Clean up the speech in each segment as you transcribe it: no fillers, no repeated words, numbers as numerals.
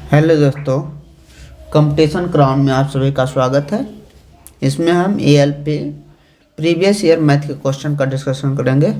Hello दोस्तों, competition crown में आप सभी का स्वागत है। इसमें हम एएलपी प्रीवियस ईयर मैथ के क्वेश्चन का डिस्कशन करेंगे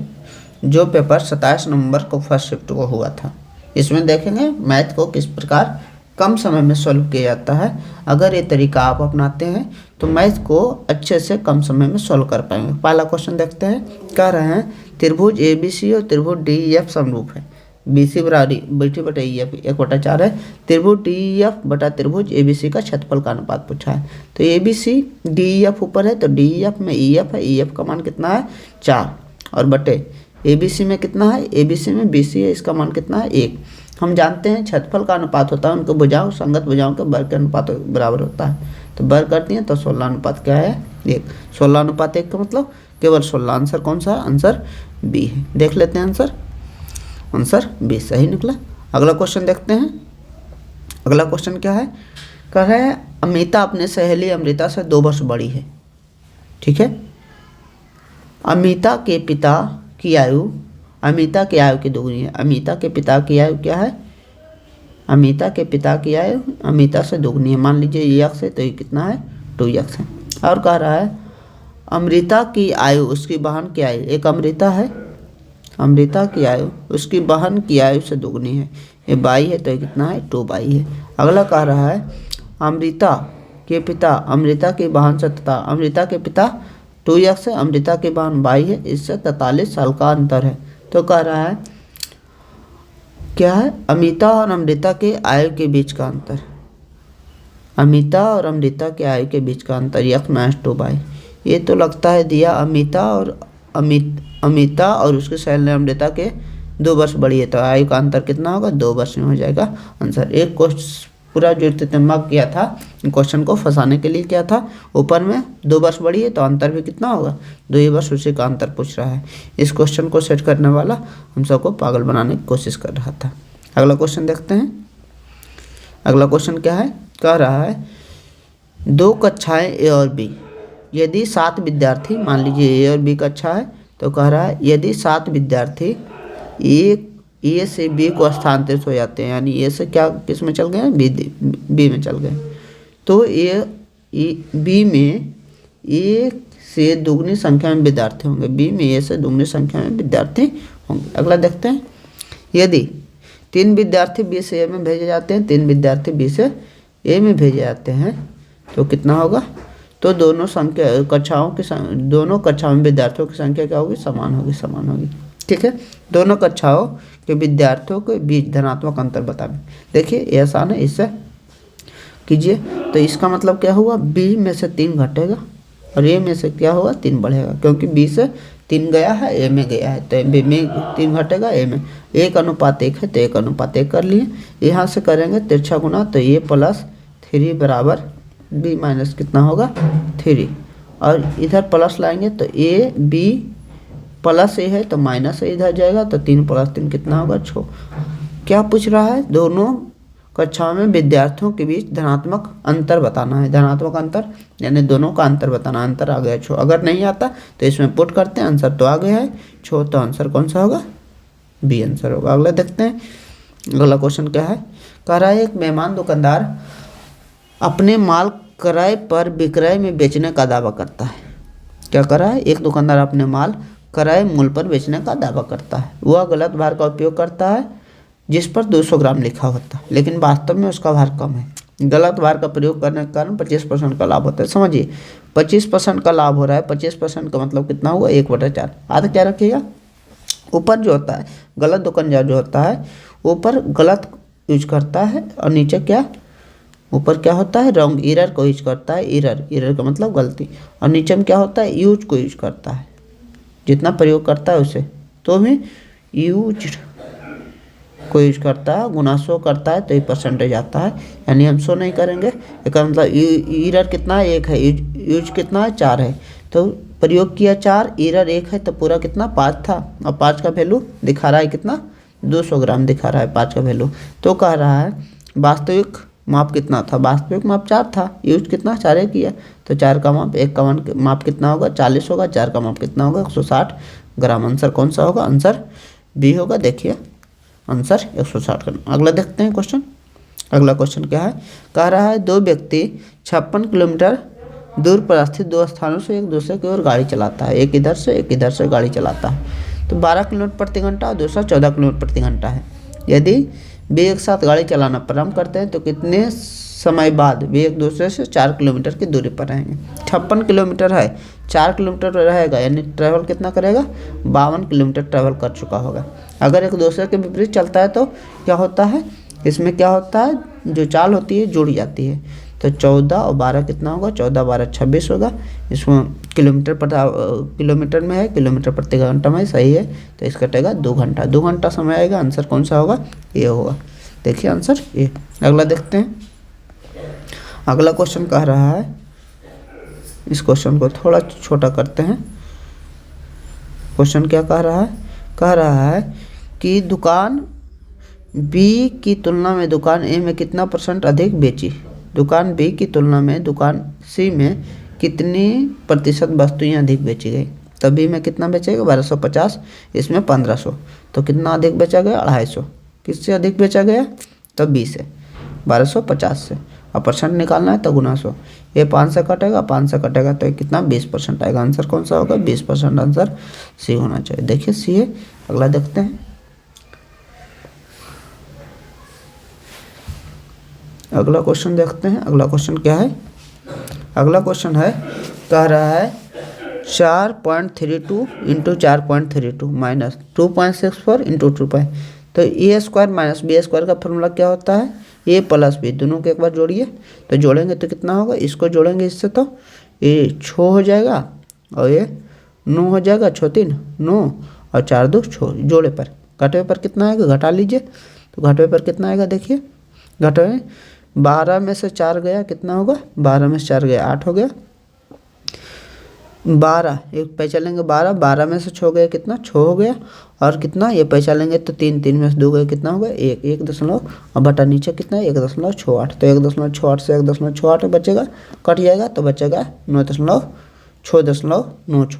जो पेपर 27 नवंबर को फर्स्ट शिफ्ट को हुआ था। इसमें देखेंगे मैथ को किस प्रकार कम समय में सॉल्व किया जाता है। अगर ये तरीका आप अपनाते हैं तो मैथ को अच्छे से कम समय में सॉल्व कर पाएंगे। पहला क्वेश्चन देखते हैं। कह रहे हैं त्रिभुज ABC और त्रिभुज DEF समरूप है। BC बराबरी BT बटा EF 1/4 है। त्रिभुज DEF बटा त्रिभुज ABC का क्षेत्रफल का अनुपात पूछा है। तो ABC DEF ऊपर है तो DEF में EF है। EF का मान कितना है 4 और बटे ABC में कितना है, ABC में BC है, इसका मान कितना है 1। हम जानते हैं क्षेत्रफल का अनुपात होता है उनके भुजाओं संगत भुजाओं के वर्ग के अनुपात बराबर होता है। तो वर्ग करती हैं तो 16 अनुपात क्या है 1। 16 अनुपात 1 का मतलब केवल 16। आंसर कौन सा है, आंसर B है। देख लेते हैं आंसर B सही निकला। अगला क्वेश्चन देखते हैं। अगला क्वेश्चन क्या है, कह रहा है अमिता अपने सहेली अमृता से 2 वर्ष बड़ी है। ठीक है। अमिता के पिता की आयु अमिता की आयु की दुगनी है। अमिता के पिता की आयु क्या है, अमिता के पिता की आयु अमिता से दुगनी है। मान लीजिए ये x है तो ये कितना है 2x है। और कह रहा है अमृता की आयु उसकी बहन की आयु, एक अमृता है, अमृता की आयु उसकी बहन की आयु से दुगनी है। ये 22 है तो ये कितना है 2y है। अगला कह रहा है अमृता के पिता अमृता की बहन से तथा अमृता के पिता 2x है, अमृता की बहन 22 है, इससे 43 साल का अंतर है। तो कह रहा है क्या है, अमिता और अमृता के आयु के बीच का अंतर, अमिता और अमृता के आयु के बीच का अंतर x - 2y। ये तो लगता है दिया अमिता और उसके सहेली अमृता के 2 वर्ष बड़ी है तो आयु का अंतर कितना होगा 2 वर्ष में हो जाएगा आंसर। एक क्वेश्चन पूरा जो दिमाग किया था क्वेश्चन को फंसाने के लिए किया था। ऊपर में 2 वर्ष बड़ी है तो अंतर भी कितना होगा 2 ही वर्ष, उसी का अंतर पूछ रहा है। इस क्वेश्चन को सेट करने वाला हम सबको पागल बनाने की कोशिश कर रहा था। अगला क्वेश्चन देखते हैं। अगला क्वेश्चन क्या है, कह रहा है 2 कक्षाएं A और B, यदि 7 विद्यार्थी, मान लीजिए A और B कक्षा है, तो कह रहा है यदि 7 विद्यार्थी A से B को स्थानांतरित हो जाते हैं, यानी A से क्या किस में चल गए हैं B में चल गए, तो B में A से दुगनी संख्या में विद्यार्थी होंगे। B में A से दुगनी संख्या में विद्यार्थी होंगे। अगला देखते हैं। यदि 3 विद्यार्थी B से A में भेजे जाते हैं, 3 विद्यार्थी B से A में भेजे जाते हैं तो कितना होगा, तो दोनों कक्षाओं में विद्यार्थियों की संख्या क्या होगी, समान होगी। ठीक है। दोनों कक्षाओं के विद्यार्थियों के बीच धनात्मक अंतर बताएं। देखिए ये आसान है, इससे कीजिए। तो इसका मतलब क्या हुआ, B में से 3 घटेगा और A में से क्या होगा 3 बढ़ेगा, क्योंकि B से 3 गया है A में गया है, तो B में 3 घटेगा A में 1:1 है तो 1:1 कर लिए। यहाँ से करेंगे तिरछा गुना तो A + 3 बराबर B माइनस कितना होगा 3, और इधर प्लस लाएंगे तो B प्लस A है तो माइनस A इधर जाएगा तो 3 + 3 कितना होगा 6। क्या पूछ रहा है, दोनों कक्षाओं में विद्यार्थियों के बीच धनात्मक अंतर बताना है। धनात्मक अंतर यानी दोनों का अंतर बताना। अंतर आ गया 6। अगर नहीं आता तो इसमें पुट करते हैं, आंसर तो आ गया है 6, तो आंसर कौन सा होगा B आंसर होगा। अगला देखते हैं। अगला क्वेश्चन क्या है, कह रहा है एक मेहमान दुकानदार अपने माल किराए पर विक्रय में बेचने का दावा करता है। क्या कर रहा है, एक दुकानदार अपने माल किराए मूल्य पर बेचने का दावा करता है। वह गलत भार का उपयोग करता है जिस पर 200 ग्राम लिखा होता है, लेकिन वास्तव में उसका भार कम है। गलत भार का प्रयोग करने के कारण 25% का लाभ होता है। समझिए 25% का लाभ हो रहा है, 25% का मतलब कितना हुआ 1/4। आधा क्या रखिएगा, ऊपर जो होता है गलत दुकानदार जो होता है ऊपर गलत यूज करता है और नीचे क्या, ऊपर क्या होता है रॉन्ग एरर को यूज करता है। एरर का मतलब गलती, और नीचे में क्या होता है यूज को यूज करता है, जितना प्रयोग करता है उसे तो भी यूज को यूज करता है। गुना 100 करता है तो ये परसेंटेज आता है, यानी हम 100 नहीं करेंगे। इसका मतलब एरर कितना है 1 है, यूज कितना है 4 है, तो प्रयोग किया 4, एरर 1 है तो पूरा कितना 5 था, और 5 का वैल्यू दिखा रहा है कितना 200 ग्राम दिखा रहा है 5 का वैल्यू। तो कह रहा है वास्तविक माप कितना था, वास्तविक माप 4 था, यूज कितना 4 किया, तो 4 का माप 1 का माप कितना होगा 40 होगा, 4 का माप कितना होगा 160 ग्राम। आंसर कौन सा होगा, आंसर B होगा। देखिए आंसर 160 करना। अगला देखते हैं क्वेश्चन। अगला क्वेश्चन क्या है, कह रहा है 2 व्यक्ति 56 किलोमीटर दूर पर स्थित 2 स्थानों से एक दूसरे की ओर गाड़ी चलाता है, एक इधर से गाड़ी चलाता है। तो 12 किलोमीटर प्रति घंटा और दूसरा 14 किलोमीटर प्रति घंटा है। यदि वे एक साथ गाड़ी चलाना प्रारंभ करते हैं तो कितने समय बाद वे एक दूसरे से 4 किलोमीटर की दूरी पर रहेंगे। 56 किलोमीटर है, 4 किलोमीटर रहेगा, यानी ट्रैवल कितना करेगा, 52 किलोमीटर ट्रैवल कर चुका होगा। अगर एक दूसरे के विपरीत चलता है तो क्या होता है, इसमें क्या होता है, जो चाल होती है जुड़ जाती है। तो 14 और 12 कितना होगा, 14 12 26 होगा। इसमें किलोमीटर में है, किलोमीटर प्रति घंटा में, सही है। तो इसका कटेगा 2 घंटा, 2 घंटा समय आएगा। आंसर कौन सा होगा, ये होगा। देखिए आंसर ये। अगला देखते हैं। अगला क्वेश्चन कह रहा है, इस क्वेश्चन को थोड़ा छोटा करते हैं। क्वेश्चन क्या कह रहा है कि दुकान बी की तुलना में दुकान ए में कितना % अधिक बेची। दुकान बी की तुलना में दुकान सी में कितनी प्रतिशत वस्तुएं अधिक बेची गई। तो बी में कितना बेचेगा, 1250, इसमें 1500। तो कितना अधिक बेचा गया, 250। किससे अधिक बेचा गया, तो बी से, 1250 से। और % निकालना है तो गुना 100। ये 5 से कटेगा, 5 से कटेगा तो कितना, 20% आएगा। आंसर कौन सा होगा, 20%। आंसर सी होना चाहिए। देखिए सी है। अगला देखते हैं। अगला क्वेश्चन देखते हैं। अगला क्वेश्चन क्या है, अगला क्वेश्चन है, कह रहा है 4.32 इंटू 4.32 माइनस 2.64 इंटू 2. तो ए स्क्वायर माइनस बी स्क्वायर का फॉर्मूला क्या होता है, ए प्लस बी, दोनों को एक बार जोड़िए। तो जोड़ेंगे तो कितना होगा, इसको जोड़ेंगे इससे तो ये 6 हो जाएगा और ये 9 हो जाएगा, 6 3 9 और 4 2 6। जोड़े पर घटवे पर कितना आएगा, घटा लीजिए। तो घटवे पर कितना आएगा, देखिए घटवे 12 में से 4 गया, कितना होगा, 12 में से 4 गया 8 हो गया। 12 एक पैसा लेंगे, 12 में से 6 गया, कितना 6 हो गया। और कितना ये पैसा लेंगे तो 3 में से 2 गए, कितना होगा 1 दशमलव, और बटा नीचे कितना 1.68। तो 1.68 से 1.68 बचेगा, कट जाएगा तो बचेगा 9.696।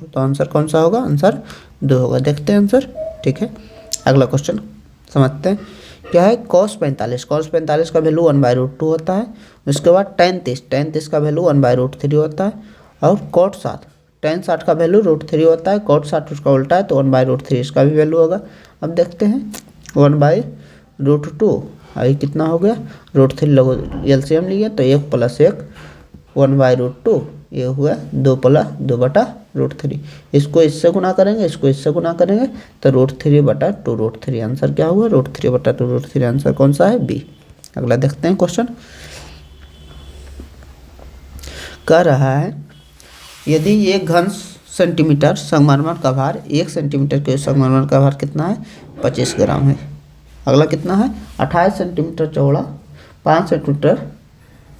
तो आंसर कौन सा होगा, आंसर 2 होगा। देखते हैं आंसर, ठीक है। अगला क्वेश्चन समझते हैं क्या है, cos 45 का वैल्यू 1/√2 होता है। उसके बाद tan 30 का वैल्यू 1/√3 होता है। और cot 60 tan 60 का वैल्यू √3 होता है। cot 60 उसका उल्टा है तो 1/√3 इसका भी वैल्यू होगा। अब देखते हैं 1/√2 और ये कितना हो गया, √3 लोग एलसीएम लिए तो 1 + 1 1/√2, ये हुआ 2 + 2/√3। इसको इससे गुना करेंगे, इसको इससे गुना करेंगे तो √3/2√3। आंसर क्या हुआ, √3/2√3। आंसर कौन सा है, बी। अगला देखते हैं क्वेश्चन। कह रहा है यदि 1 घन सेंटीमीटर संगमरमर का भार 1 सेंटीमीटर के संगमरमर का भार कितना है, 25 ग्राम है। अगला कितना है, 28 सेंटीमीटर चौड़ा 5 सेंटीमीटर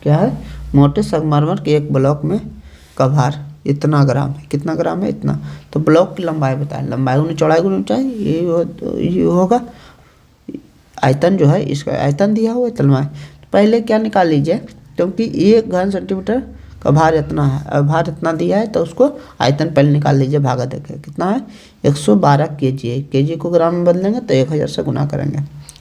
क्या है मोटे संगमरमर के एक ब्लॉक में का भार इतना ग्राम है। कितना ग्राम है, इतना। तो ब्लॉक की लंबाई बताएं, लंबाई गुनी चौड़ाई गुनी ऊंचाई, ये होगा आयतन जो है, इसका आयतन दिया हुआ है लंबाई। पहले क्या निकाल लीजिए, क्योंकि 1 घन सेंटीमीटर का भार इतना है, भार इतना दिया है तो उसको आयतन पहले निकाल लीजिए, भागा देखें कितना है, 112 kg है। kg को ग्राम में बदलेंगे तो 1000 से गुना करेंगे।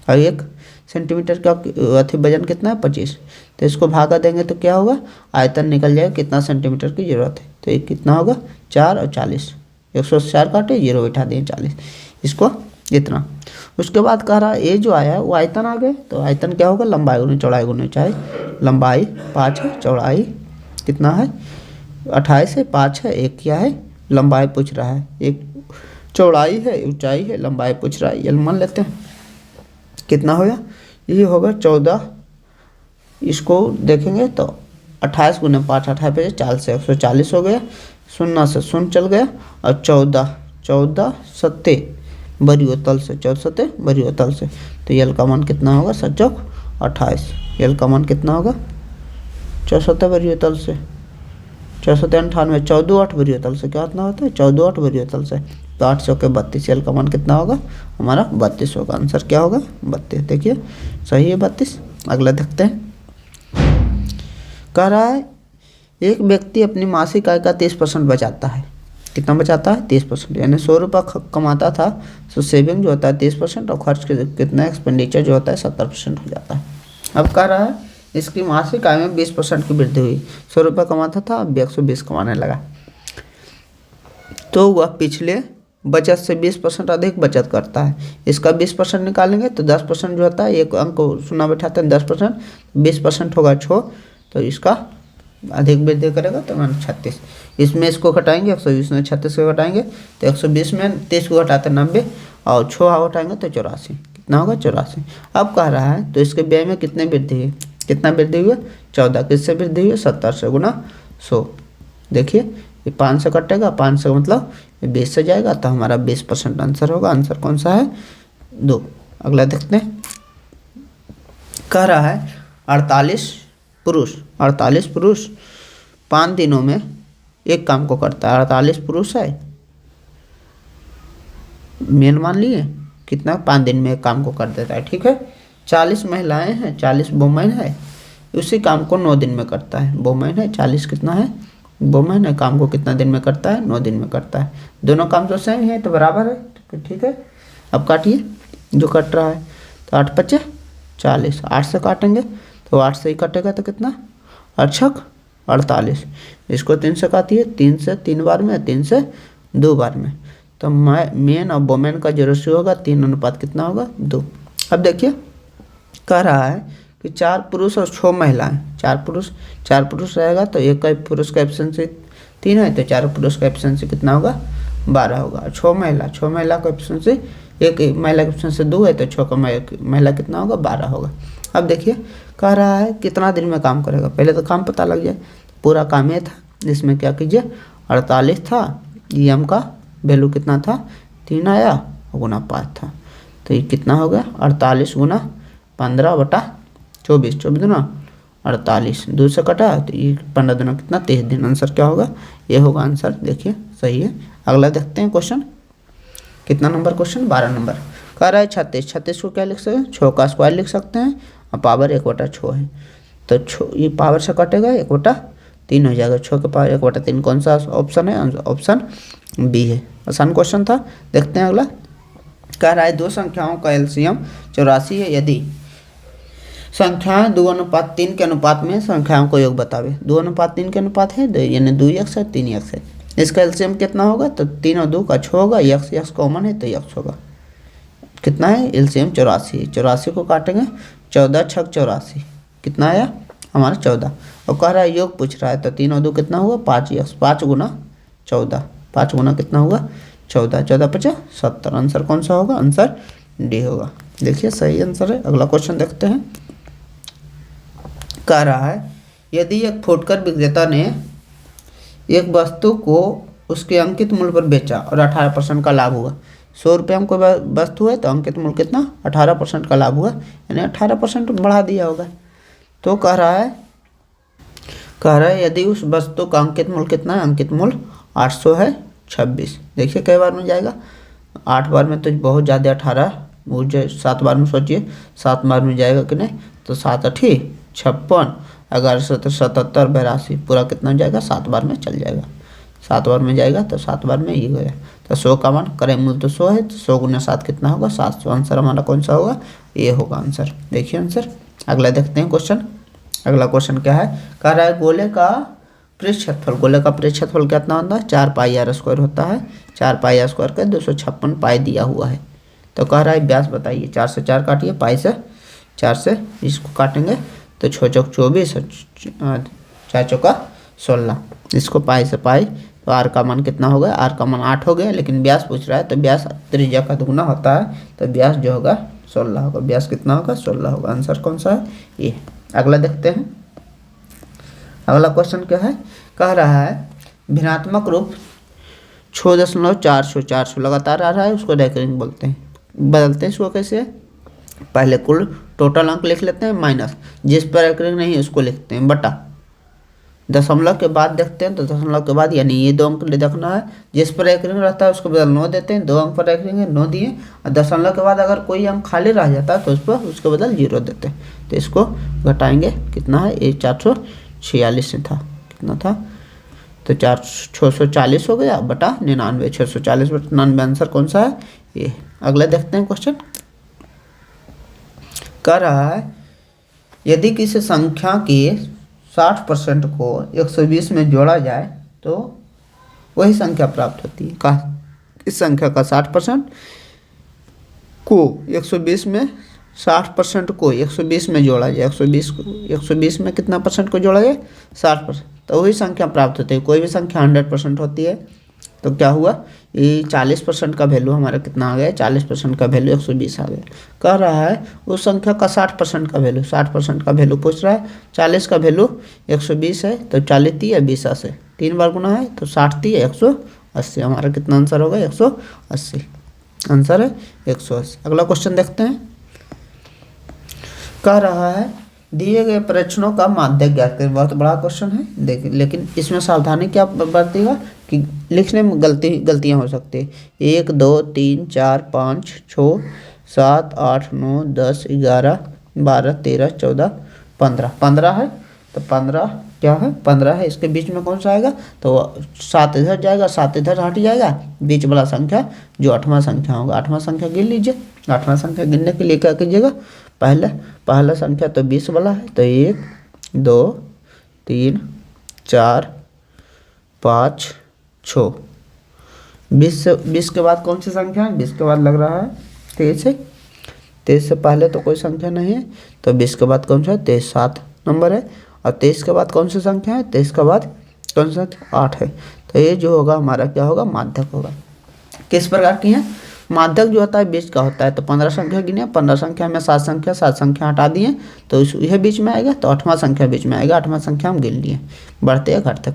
और 1 सेंटीमीटर का अति वजन कितना है, 25। तो इसको भागा देंगे तो क्या होगा, आयतन निकल जाएगा कितना सेंटीमीटर की ज़रूरत है। तो ये कितना होगा, 4 और 40, 104 काटे 0 बैठा दें 40, इसको इतना। उसके बाद कह रहा है ये जो आया है वो आयतन आ गए। तो आयतन क्या होगा, लंबाई गुनी चौड़ाई गुनी ऊंचाई। लंबाई 5 है, चौड़ाई कितना है 28 है, 5 है, 1 क्या है लंबाई पूछ रहा है, 1 चौड़ाई है, ऊंचाई है, लंबाई पूछ रहा है। ये मान लेते हैं कितना होगा, ये होगा 14। इसको देखेंगे तो 28 × 5 28 40 से 140 हो गया, 0 से 0 चल गया। और 14 सत्ते बड़ी तल से, 14 सत्ते बड़ी तल से। तो यल का मान कितना होगा, 7 28। यल का मान कितना होगा, 14 बड़ी तल से 1498, 14 8 बड़ी तल से क्या कितना होता है, 14 8 बड़ी तल से। तो 8 से 32, यल का मान कितना होगा हमारा 32 होगा। आंसर क्या होगा, 32। देखिए सही है 32। अगला देखते हैं। कह रहा है एक व्यक्ति अपनी मासिक आय का 30% बचाता है। कितना बचाता है, 30%। यानी 100 रुपये कमाता था तो सेविंग जो होता है 30% और खर्च कितना एक्सपेंडिचर जो होता है 70% हो जाता है। अब कह रहा है इसकी मासिक आय में 20% की वृद्धि हुई। 100 रुपये कमाता था, अब 120 कमाने लगा। तो वह पिछले बचत से 20% अधिक बचत करता है। इसका 20% निकालेंगे तो 10% जो होता है, एक अंक को शून्य बैठाते हैं 10%, 20% होगा 6, तो इसका अधिक वृद्धि करेगा तो मान 36। इसमें इसको घटाएंगे 120 में 36 को घटाएंगे तो 120 में 30 को घटाते 90 और 6 घटाएंगे तो 84। कितना होगा 84। अब कह रहा है तो इसके व्यय में कितने वृद्धि हुई, कितना वृद्धि हुई 14। किससे वृद्धि हुई 70 से गुना 100। देखिए ये 5 से कटेगा, 5 से मतलब 20 से जाएगा तो हमारा 20% आंसर होगा। आंसर कौन सा है 2। अगला देखते हैं। कह रहा है 48 पुरुष 5 दिनों में एक काम को करता है। 48 पुरुष है, मेन मान लिए कितना 5 दिन में एक काम को कर देता है, ठीक है। 40 महिलाएं हैं, 40 वुमेन है, उसी काम को 9 दिन में करता है। वुमेन है 40 कितना है वुमेन है, काम को कितना दिन में करता है 9 दिन में करता है। दोनों काम तो सेम है तो बराबर है, ठीक है। अब काटिए जो कट रहा है तो 8 × 5 = 40, 8 से काटेंगे तो 8 से ही कटेगा तो कितना 8 × 48। इसको 3 से काटिए, 3 से 3 बार में, 3 से 2 बार में, तो मेन और वुमेन का जो रेशियो होगा 3 अनुपात कितना होगा 2। अब देखिए कह रहा है कि 4 पुरुष और 6 महिलाएं, 4 पुरुष रहेगा तो एक का पुरुष का एफिशिएंसी 3 है तो 4 पुरुष का एफिशिएंसी कितना होगा 12 होगा। 6 महिला का एफिशिएंसी, एक महिला का एफिशिएंसी 2 है तो 6 का महिला कितना होगा 12 होगा। अब देखिए कह रहा है कितना दिन में काम करेगा, पहले तो काम पता लग जाए। पूरा काम ये था, इसमें क्या कीजिए 48 था, एम का वैल्यू कितना था 3 आया और गुना 5 था, तो ये कितना हो गया 48 गुना 15/24, 24 दुना 48, 2 से कटा तो ये 15 दुना कितना 23 दिन। आंसर क्या होगा, ये होगा आंसर। देखिए सही है। अगला देखते हैं क्वेश्चन, कितना नंबर क्वेश्चन 12 नंबर। कह रहा है 36 को क्या लिख सकते हैं 6 का स्क्वायर लिख सकते हैं और पावर 1/6 है, तो ये पावर से कटेगा 1/3 हो जाएगा। 6 के पावर 1/3 कौन सा ऑप्शन है, ऑप्शन बी है। आसान क्वेश्चन था। देखते हैं अगला। कह रहा है 2 संख्याओं का एलसीएम 84 है यदि संख्याएं 2:3 के अनुपात में संख्याओं को योग बतावे। 2:3 के अनुपात है, यानी 2x है 3x है। इसका एलसीएम कितना होगा, तो 3 और 2 का 6 होगा, x कॉमन है तो x होगा। कितना है एलसीएम 84। 84 को काटेंगे 14 × 6 = 84, कितना आया हमारा 14। और कह रहा है योग पूछ रहा है तो 3 और 2 कितना हुआ 5x, 5 गुना 14, 5 गुना कितना हुआ 14, 14 × 5 = 70। आंसर कौन सा होगा, आंसर डी होगा। देखिए सही आंसर है। अगला क्वेश्चन देखते हैं। कह रहा है यदि एक फुटकर विक्रेता ने एक वस्तु को उसके अंकित मूल्य पर बेचा और 18% का लाभ हुआ। 100 रुपये में कोई वस्तु है तो अंकित मूल्य कितना 18% का लाभ हुआ, यानी 18% बढ़ा दिया होगा। तो कह रहा है यदि उस वस्तु का अंकित मूल्य कितना है, अंकित मूल्य 800 है 26। देखिए कई बार में जाएगा, 8 बार में तो बहुत ज़्यादा 18, वो 7 बार में सोचिए 7 बार में जाएगा कि नहीं, तो 7 × 8 = 56, 11 × 7 = 77, 82, पूरा कितना जाएगा 7 बार में चल जाएगा। 7 बार में जाएगा तो 7 बार में ये गया। तो 100 का मान क्रय मूल्य तो 100 है, तो 100 × 7 कितना होगा 700। आंसर हमारा कौन सा होगा, ये होगा आंसर। देखिए आंसर। अगला देखते हैं क्वेश्चन। अगला क्वेश्चन क्या है, कह रहा है गोले का पृष्ठ कितना होता है 4 πr² होता है। 4 πr² का 256 पाई दिया हुआ है। तो कह रहा है व्यास बताइए। 4 से 4 काटिए, पाई से 4 से इसको काटेंगे तो 6 × 24, 4 × 16, इसको पाई से पाई तो आर का मान कितना हो गया, आर का मान 8 हो गया। लेकिन व्यास पूछ रहा है तो व्यास त्रिज्या का दुगुना होता है, तो व्यास जो होगा 16 होगा। व्यास कितना होगा 16 होगा। आंसर कौन सा है, ये। अगला देखते हैं। अगला क्वेश्चन क्या है, कह रहा है भिन्नात्मक रूप 6.400 लगातार आ रहा है, उसको रैंकिंग बोलते हैं। बदलते हैं इसको कैसे, पहले कुल टोटल अंक लिख लेते हैं, माइनस जिस पर रैंकिंग नहीं उसको लिखते हैं, बटा दशमलव के बाद देखते हैं तो दशमलव के बाद यानी ये 2 अंक देखना है। जिस पर रैंकिंग रहता है उसको बदल 9 देते हैं, 2 अंक पर रैंकिंग है 9 दिए, और दशमलव के बाद अगर कोई अंक खाली रह जाता है तो उस पर उसके बदल 0 देते हैं। तो इसको घटाएंगे, कितना है ये 446 था, कितना था तो 640 हो गया बटा 99, 640 बटा 99। आंसर कौन सा है, ये। अगला देखते हैं क्वेश्चन। कह रहा है यदि किसी संख्या के 60% को 120 में जोड़ा जाए तो वही संख्या प्राप्त होती है। कहा इस संख्या का 60% को 120 में 60% को 120 में जोड़ा जाए, 120 में कितना परसेंट को जोड़ा जाए 60%, तो वही संख्या प्राप्त होती है। कोई भी संख्या 100% होती है तो क्या हुआ, ये 40% का वैल्यू हमारा कितना आ गया, 40% का वैल्यू 120 आ गया। कह रहा है उस संख्या का 60% का वैल्यू, 60% का वैल्यू पूछ रहा है। 40 का वैल्यू 120 है तो 40 या 20 से 3 बार गुना है तो 60 या 180, हमारा कितना आंसर होगा 180, आंसर है 180। अगला क्वेश्चन देखते हैं। कह रहा है दिए गए प्रश्नों का माध्यक ज्ञात करें। बहुत बड़ा क्वेश्चन है देखिए, लेकिन इसमें सावधानी क्या बरतिएगा कि लिखने में गलतियां हो सकती है। 1 2 3 4 5 6 7 8 9 10 11 12 13 14 15, 15 है तो 15 क्या है, 15 है। इसके बीच में कौन सा आएगा तो 7 इधर जाएगा, 7 इधर हट जाएगा, बीच वाला संख्या जो 8वां संख्या होगा, 8वां संख्या गिन लीजिए। 8वां संख्या गिनने के लिए क्या कीजिएगा, पहला संख्या तो 20 वाला है तो 1 2 3 4 5 6, 20 के बाद कौन सी संख्या है, 20 के बाद लग रहा है 23 है। 23 से पहले तो कोई संख्या नहीं है तो 20 के बाद कौन सा है, 23 7 नंबर है। और 23 के बाद कौन सी संख्या है, 23 के बाद कौन सा संख्या 8 है। तो ये जो होगा हमारा क्या होगा, माध्यक होगा। किस प्रकार की है, माध्यक जो होता है 20 का होता है। तो 15 संख्या गिने, 15 संख्या में 7 संख्या हटा दिए तो यह बीच में आएगा, तो 8वां संख्या बीच में आएगा। 8वां संख्या हम गिन लिए, बढ़ते या घटते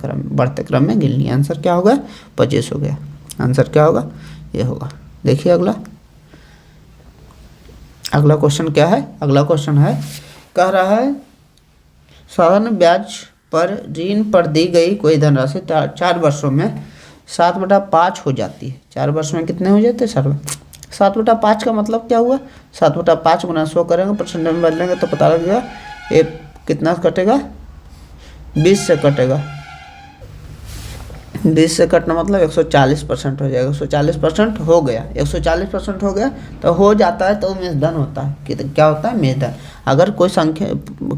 क्रम में गिन लिए। आंसर क्या होगा, 25 हो गया। आंसर क्या होगा, ये होगा। देखिए अगला क्वेश्चन क्या है। अगला क्वेश्चन है, कह रहा है साधारण ब्याज पर ऋण पर दी गई कोई धनराशि 4 वर्षों में 7/5 हो जाती है। 4 वर्ष में कितने हो जाते हैं, 7/5 का मतलब क्या हुआ, 7/5 गुना 100 करेंगे, परसेंट में बदलेंगे तो पता लगेगा ये कितना कटेगा, 20 से कटेगा। 20 से कटना मतलब 140% हो जाएगा। 140% हो गया, 140% हो गया तो हो जाता है तो मेष धन होता है। क्या होता है, मेष धन। अगर कोई संख्या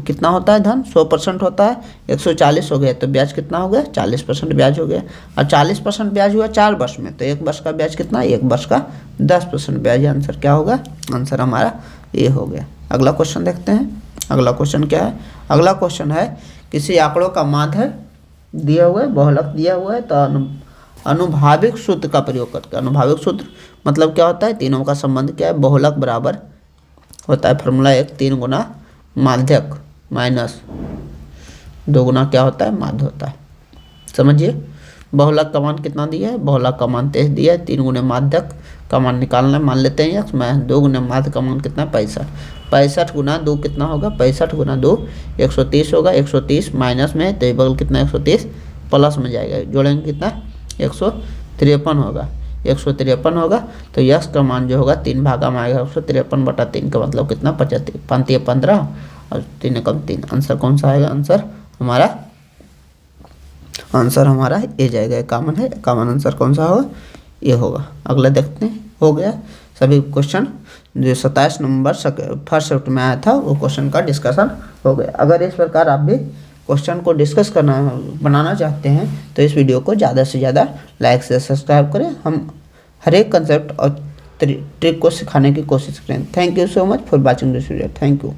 कितना होता है धन, 100% होता है, 140 हो गया तो ब्याज कितना हो गया, 40% ब्याज हो गया। और 40% ब्याज हुआ 4 वर्ष में तो 1 वर्ष का ब्याज कितना, 1 वर्ष का 10% ब्याज। आंसर क्या होगा, आंसर हमारा ये हो गया। अगला क्वेश्चन देखते हैं। अगला क्वेश्चन क्या है। अगला क्वेश्चन है, किसी आंकड़ों का माध्य दिया हुआ है, बहुलक दिया हुआ है तो अनुभाविक सूत्र का प्रयोग करके। अनुभाविक सूत्र मतलब क्या होता है, तीनों का संबंध क्या है, बहुलक बराबर होता है फॉर्मूला 1 3 गुना माध्यक माइनस 2 गुना क्या होता है, माध्य होता है। समझिए, बहुलक का मान कितना दिया है, बहुलक का मान 23 दिया है, 3 गुने माध्यक का मान निकालना है, मान लेते हैं x में 2 गुने माध्य का मान कितना है 65। 65 गुना 2 कितना होगा, 65 गुना 2 130 होगा। 130 माइनस में तो बगल कितना 130 प्लस में जाएगा, जोड़ेंगे कितना 153 होगा। 153 होगा तो यक्स का मान जो होगा 3 भागा में आएगा। 153/3 का मतलब कितना 75, 5 15 और 3 कम 3। आंसर कौन सा आएगा, आंसर हमारा ये जाएगा, कॉमन है। कॉमन आंसर कौन सा होगा, ये होगा। अगला देखते हैं। हो गया सभी क्वेश्चन जो 27 नंबर फर्स्ट शिफ्ट में आया था वो क्वेश्चन का डिस्कशन हो गया। अगर इस प्रकार आप भी क्वेश्चन को डिस्कस बनाना चाहते हैं तो इस वीडियो को ज़्यादा से ज़्यादा लाइक से सब्सक्राइब करें। हम हर एक कंसेप्ट और ट्रिक को सिखाने की कोशिश करें। Thank you so much for watching this video. Thank you.